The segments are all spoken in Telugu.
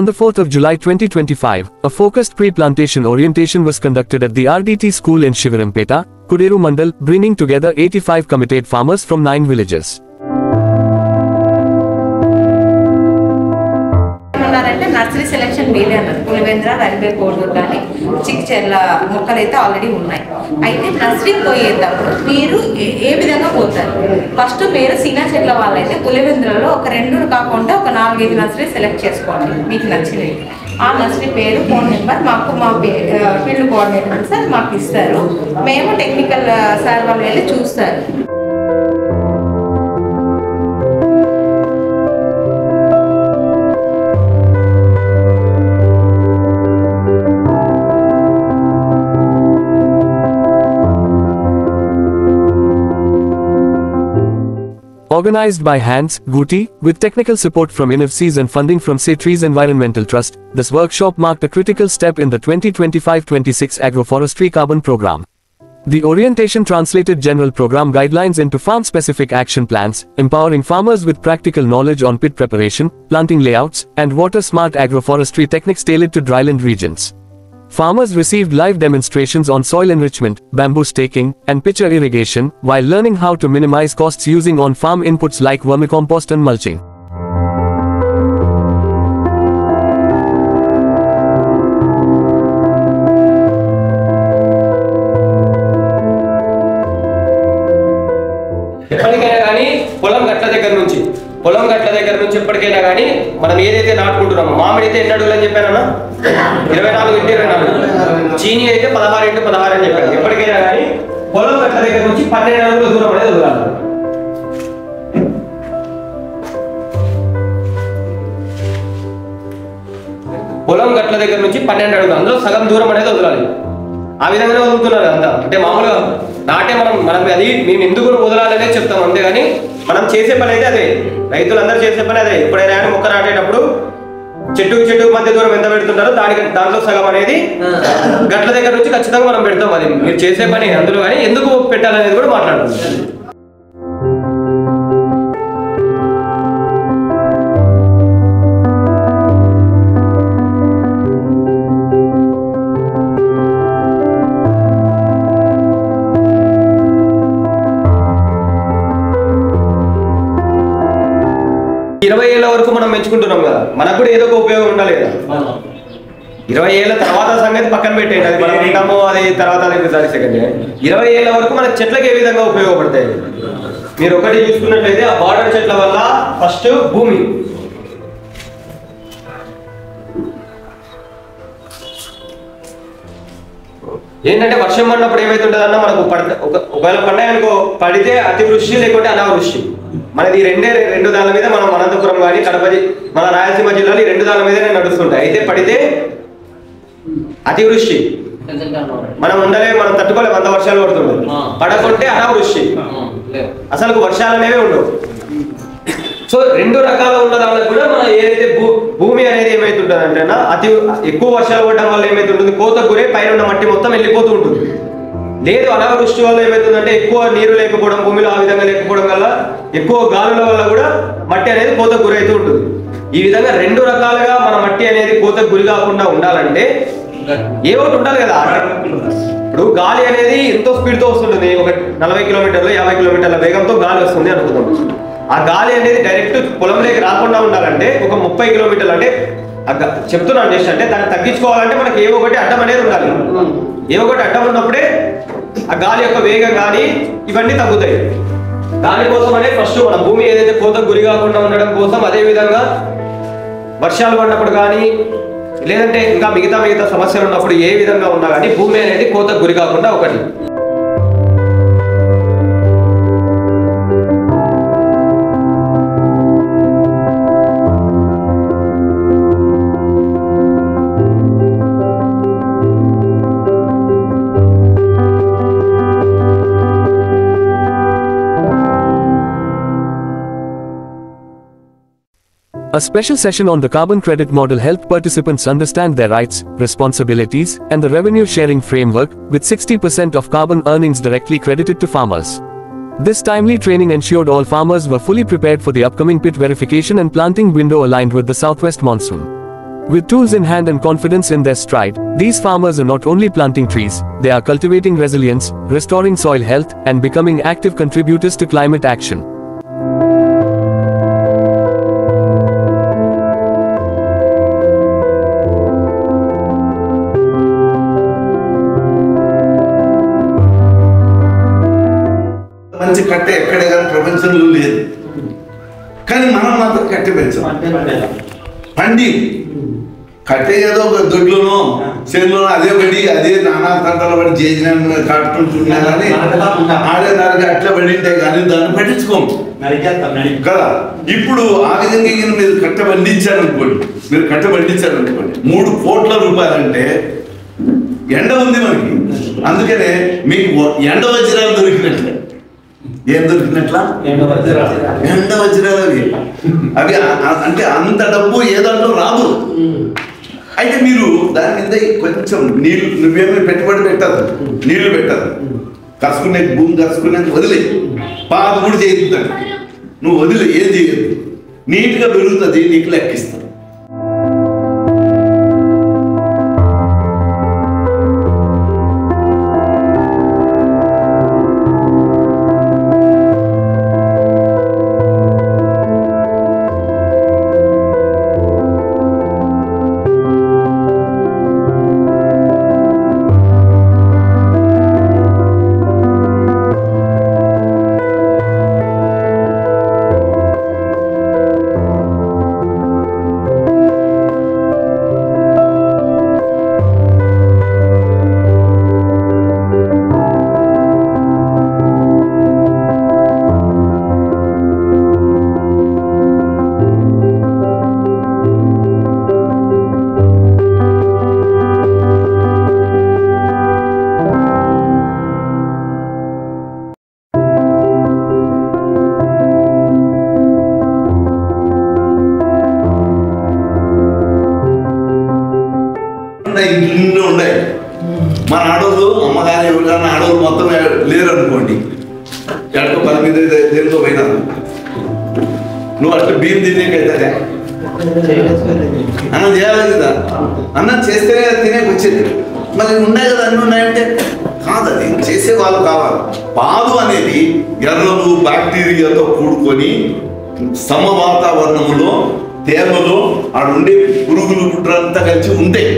On the 4th of July 2025, a focused pre-plantation orientation was conducted at the RDT school in Shivarampeta, Kuderu Mandal, bringing together 85 committed farmers from 9 villages. Nursery selection మీదే అన్నారు. పులివెంద్ర, రైల్వే కోడూరు కానీ చిక్చెర్ల మొక్కలు అయితే ఆల్రెడీ ఉన్నాయి. అయితే నర్సరీకి పోయేటప్పుడు మీరు ఏ విధంగా పోతారు? ఫస్ట్ మీరు సీనా చెట్ల వాళ్ళైతే పులివెంద్రలో ఒక 2 కాకుండా ఒక 4-5 నర్సరీ సెలెక్ట్ చేసుకోండి మీకు నచ్చినవి. ఆ నర్సరీ పేరు, ఫోన్ నెంబర్ మాకు మా ఫీల్డ్ కోఆర్డినేటర్ సార్ మాకు ఇస్తారు. మేము టెక్నికల్ సార్ వాళ్ళు వెళ్ళి చూస్తారు. Organized by Hans Guti, with technical support from INFCs and funding from Trees Environmental Trust, this workshop marked a critical step in the 2025-26 agroforestry carbon program. The orientation translated general program guidelines into farm-specific action plans, empowering farmers with practical knowledge on pit preparation, planting layouts, and water-smart agroforestry techniques tailored to dryland regions. Farmers received live demonstrations on soil enrichment, bamboo staking, and pitcher irrigation, while learning how to minimize costs using on-farm inputs like vermicompost and mulching. పొలం గట్ల దగ్గర నుంచి ఎప్పటికైనా కానీ మనం ఏదైతే నాటుకుంటున్నామో, మామిడి అయితే ఎన్ని అడుగులు అని చెప్పానన్నా 24x24, చీని అయితే 16x16 అని చెప్పాను. ఎప్పటికైనా కానీ పొలం గట్ల దగ్గర నుంచి 12 అడుగుల దూరం అనేది వదలాలి. పొలం గట్ల దగ్గర నుంచి 12 అడుగులు, అందులో సగం దూరం అనేది వదలాలి. ఆ విధంగానే వదులుతున్నారు అంతా. అంటే మామూలుగా నాటే మనం అది మేము ఎందుకు వదలాలనే చెప్తాం, అంతేగాని మనం చేసే పని అయితే అదే. రైతులందరూ చేసే పని అదే. ఎప్పుడైనా మొక్క నాటేటప్పుడు చెట్టుకు మధ్య దూరం ఎంత పెడుతుంటారో దాంట్లో సగం అనేది గట్ల దగ్గర నుంచి ఖచ్చితంగా మనం పెడతాం. అది మీరు చేసే పని అందులో, కానీ ఎందుకు పెట్టాలనేది కూడా మాట్లాడుతున్నాం. 20 ఏళ్ళ వరకు మనం పెంచుకుంటున్నాం కదా, మనకు కూడా ఏదో ఒక ఉపయోగం ఉండాలి కదా. 20 ఏళ్ళ తర్వాత సంగతి పక్కన పెట్టేయండి, అది మనం ఉంటామో అది తర్వాత అది సెకండ్. 20 ఏళ్ళ వరకు మనకు చెట్లకి ఏ విధంగా ఉపయోగపడతాయి మీరు ఒకటి చూసుకున్నట్లయితే, ఆ బార్డర్ చెట్ల వల్ల ఫస్ట్ భూమి, ఏంటంటే వర్షం పడినప్పుడు ఏమైతుంటదన్నా మనకు ఒకవేళ పడ్డాయనుకో, పడితే అతివృష్టి లేకుంటే అనావృష్టి. మనది ఈ రెండు దాని మీద మనం అనంతపురం కానీ కడప మన రాయలసీమ జిల్లాలో ఈ 2 దాని మీదనే నడుస్తుంటాయి. అయితే పడితే అతివృష్టి, మనం ఉండలేము, మనం తట్టుకోలేము, అంత వర్షాలు పడుతుంటాయి. పడకుంటే అనావృష్టి, అసలు వర్షాలు అనేవి ఉండవు. సో 2 రకాల ఉన్న దానిలో కూడా మన ఏదైతే భూమి అనేది ఏమైతుంటుంది అంటే అతి ఎక్కువ వర్షాలు పడడం వల్ల ఏమైతుంటుంది, కోతకు గురై పైన ఉన్న మట్టి మొత్తం వెళ్ళిపోతూ ఉంటుంది. లేదు అనావృష్టి వల్ల ఏమైతుందంటే ఎక్కువ నీరు లేకపోవడం, భూమిలో ఆ విధంగా లేకపోవడం వల్ల, ఎక్కువ గాలుల వల్ల కూడా మట్టి అనేది కోతకు గురైతూ ఉంటుంది. ఈ విధంగా 2 రకాలుగా మన మట్టి అనేది కోతకు గురి కాకుండా ఉండాలంటే ఏ ఒకటి ఉండాలి కదా. ఇప్పుడు గాలి అనేది ఎంతో స్పీడ్తో వస్తుంటుంది, ఒక 40 కిలోమీటర్లు 50 కిలోమీటర్ల వేగంతో గాలి వస్తుంది అనుకుందాం. ఆ గాలి అనేది డైరెక్ట్ పొలంలోకి రాకుండా ఉండాలంటే ఒక 30 కిలోమీటర్లు, అంటే చెప్తున్నాను జస్ట్, అంటే దాన్ని తగ్గించుకోవాలంటే మనకి ఏ ఒకటి అడ్డం అనేది ఉండాలి. ఏ ఒకటి అడ్డం ఉన్నప్పుడే ఆ గాలి యొక్క వేగం కానీ ఇవన్నీ తగ్గుతాయి. దానికోసమనే ఫస్ట్ మన భూమి ఏదైతే కోతకు గురి కాకుండా ఉండడం కోసం, అదే విధంగా వర్షాలు పడినప్పుడు కానీ లేదంటే ఇంకా మిగతా సమస్యలు ఉన్నప్పుడు ఏ విధంగా ఉన్నా కానీ భూమి అనేది కోతకు గురి కాకుండా ఒకటి. A special session on the carbon credit model helped participants understand their rights, responsibilities, and the revenue sharing framework, with 60% of carbon earnings directly credited to farmers. This timely training ensured all farmers were fully prepared for the upcoming pit verification and planting window aligned with the southwest monsoon. With tools in hand and confidence in their stride, these farmers are not only planting trees, they are cultivating resilience, restoring soil health, and becoming active contributors to climate action. మంచి కట్టె ఎక్కడే కానీ ప్రపంచంలో లేదు, కానీ మనం మాత్రం కట్టె పెంచాం. పండి కట్టె ఏదో ఒక దొడ్లోనో చేనులోనో అదే పడి అదే నానా తంటాలు పడి చేసిన కట్టుకుంటున్నారని ఆడే దానికి అట్లా పడింటే కానీ దాన్ని పట్టించుకోము కదా. ఇప్పుడు ఆ విధంగా మీరు కట్ట పండించారనుకోండి, మీరు కట్ట పండించారనుకోండి 3 కోట్ల రూపాయలు అంటే ఎండ ఉంది మనకి, అందుకనే మీకు ఎండ వజ్రాలు దొరికినట్లే. ఏం దొరికినట్లా? ఎండ వజ్రాలు అవి అంటే అంత డబ్బు ఏదంటూ రాదు. అయితే మీరు దాని మీద కొంచెం నీళ్ళు, నువ్వేమీ పెట్టుబడి పెట్టదు, నీళ్లు పెట్టదు, కసుకునే భూమి కసుకునే వదిలే, పాత కూడా చేయదు, నువ్వు వదిలే, ఏం చేయదు, నీట్గా పెరుగుతుంది, నీకు లెక్కిస్తుంది. ఇంట్లో ఉన్నాయి. మన ఆడవాళ్ళు అమ్మగారు ఎవరికైనా ఆడవాళ్ళు మొత్తం లేరు అనుకోండి, ఎక్కడికో పని మీద దేనితో పోయినా నువ్వు అట్లా బియ్యం తినేకైతే అన్నం చేయాలి కదా, అన్నం చేస్తేనే తినేకి వచ్చేది. మళ్ళీ ఉన్నాయి కదా అన్నీ ఉన్నాయంటే కాదు, అది చేసే వాళ్ళు కావాలి. పాలు అనేది ఎర్రలు బ్యాక్టీరియాతో కూడుకొని సమ వాతావరణంలో తేమలో ఆడుండే పురుగులు గుడ్రంతా కలిసి ఉంటాయి.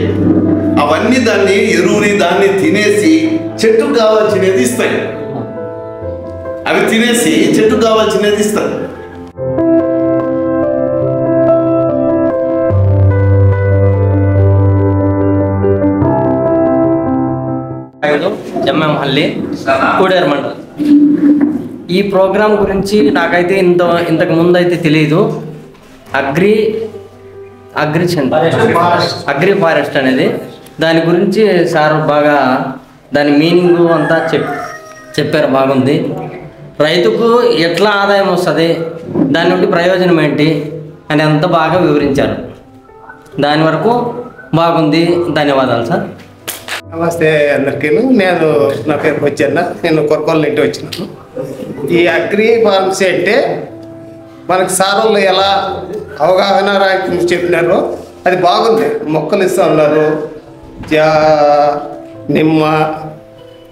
అవన్నీ దాన్ని ఎరువుని దాన్ని తినేసి చెట్టుకు కావాల్సినది ఇస్తాయి, అవి తినేసి చెట్టుకు కావాల్సినది ఇస్తాయి. జమ్మంహల్లి కూడేరు మండలం. ఈ ప్రోగ్రాం గురించి నాకైతే ఇంతకు ముందు అయితే తెలియదు. అగ్రి ఫారెస్ట్ అనేది దాని గురించి సార్ బాగా దాని మీనింగ్ అంతా చెప్పారు, బాగుంది. రైతుకు ఎట్లా ఆదాయం వస్తుంది, దాని నుండి ప్రయోజనం ఏంటి అని అంతా బాగా వివరించారు. దాని వరకు బాగుంది. ధన్యవాదాలు సార్. నమస్తే అందరికీ. నా పేరు బొచ్చన్న, నేను కొరకొల్లు ఇంటి వచ్చినాను. ఈ అగ్రి ఫార్మసీ అంటే మనకు సారోళ్ళు ఎలా అవగాహన చెప్పినారో అది బాగుంది. మొక్కలు ఇస్తూ ఉన్నారు, నిమ్మ,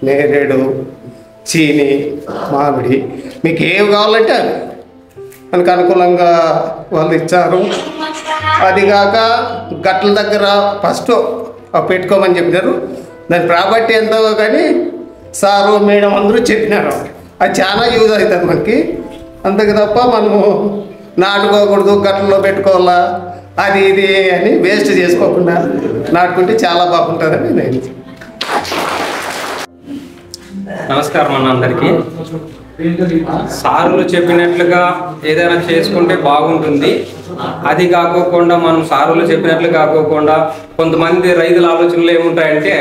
నేరేడు, చీని, మామిడి, మీకు ఏవి కావాలంటే అవి మనకు అనుకూలంగా వాళ్ళు ఇచ్చారు. అదిగాక గట్ల దగ్గర ఫస్ట్ పెట్టుకోమని చెప్పినారు. దాని ప్రాపర్టీ ఎంతో కానీ సారు మేడం అందరూ చెప్పినారు. అది చాలా యూజ్ అవుతుంది మనకి. అంతకు తప్ప మనము నాటుకోకూడదు, గట్లలో పెట్టుకోవాలా అది ఇది అని వేస్ట్ చేసుకోకుండా నాటుకుంటే చాలా బాగుంటుందని నేను. నమస్కారం అన్న అందరికీ. సారులు చెప్పినట్లుగా ఏదైనా చేసుకుంటే బాగుంటుంది. అది కాకోకుండా మనం సారులు చెప్పినట్లు కాకోకుండా కొంతమంది రైతుల ఆలోచనలు ఏముంటాయంటే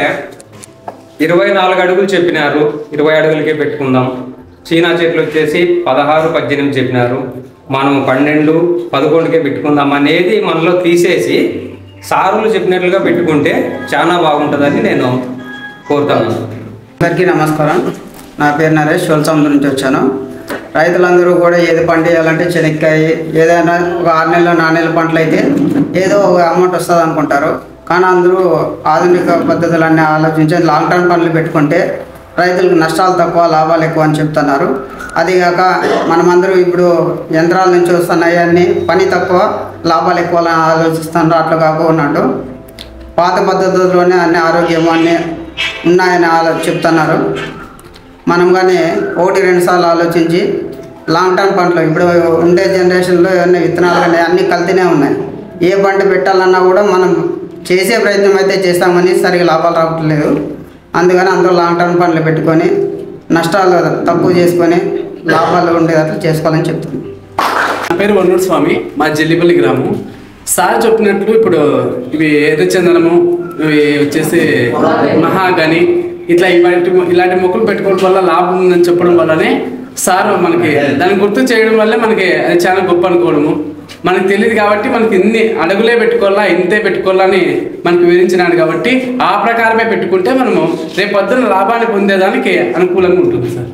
24 అడుగులు చెప్పినారు, 20 అడుగులకే పెట్టుకుందాం. చీనా చెట్లు వచ్చేసి 16, 18 చెప్పినారు, మనం 12, 11కే పెట్టుకుందాం అనేది మనలో తీసేసి సారులు చెప్పినట్లుగా పెట్టుకుంటే చాలా బాగుంటుందని నేను కోరుతాను. అందరికీ నమస్కారం. నా పేరు నరేష్, షోల్సాం నుంచి వచ్చాను. రైతులందరూ కూడా ఏది పండియాలంటే చెనక్కాయ ఏదైనా ఒక 6 నెలలు 4 నెలల పంటలు అయితే ఏదో ఒక అమౌంట్ వస్తుంది అనుకుంటారు. కానీ అందరూ ఆధునిక పద్ధతులన్నీ ఆలోచించి లాంగ్ టర్మ్ పంటలు పెట్టుకుంటే రైతులకు నష్టాలు తక్కువ లాభాలు ఎక్కువ అని చెప్తున్నారు. అదిగాక మనమందరూ ఇప్పుడు యంత్రాల నుంచి వస్తున్నాయి అన్ని పని తక్కువ లాభాలు ఎక్కువ అని ఆలోచిస్తున్నారు. అట్లా కాకున్నట్టు పాత పద్ధతుల్లోనే అన్ని ఆరోగ్యం అన్నీ ఉన్నాయని చెప్తున్నారు. మనం కానీ 1-2 సార్లు ఆలోచించి లాంగ్ టర్మ్ పంటలు ఇప్పుడు ఉండే జనరేషన్లో ఏమన్నా విత్తనాలు కానీ అన్నీ కల్తీనే ఉన్నాయి. ఏ పంట పెట్టాలన్నా కూడా మనం చేసే ప్రయత్నం అయితే చేస్తామని సరిగా లాభాలు రావట్లేదు. అందుకని అందరూ లాంగ్ టర్మ్ పంటలు పెట్టుకొని నష్టాలు తక్కువ చేసుకొని లాభాలు ఉండేటట్లు చేసుకోవాలని చెప్తున్నాను. నా పేరు వన్నూరు స్వామి, మా జల్లిపల్లి గ్రామం. సార్ చెప్పినట్లు ఇప్పుడు ఇవి ఎర్రచందనము, ఇవి వచ్చేసి మహాగని ఇట్లా ఇలాంటి మొక్కలు పెట్టుకోవడం వల్ల లాభం ఉందని చెప్పడం వల్లనే సార్ మనకి దాన్ని గుర్తు చేయడం వల్లే మనకి అది చాలా గొప్ప అనుకోవడము. మనకు తెలియదు కాబట్టి మనకి ఇన్ని అడుగులే పెట్టుకోవాలా ఇంతే పెట్టుకోవాలా అని మనకు వివరించినాడు. కాబట్టి ఆ ప్రకారమే పెట్టుకుంటే మనము రేపు పొద్దున్న లాభాన్ని పొందేదానికి అనుకూలంగా ఉంటుంది సార్.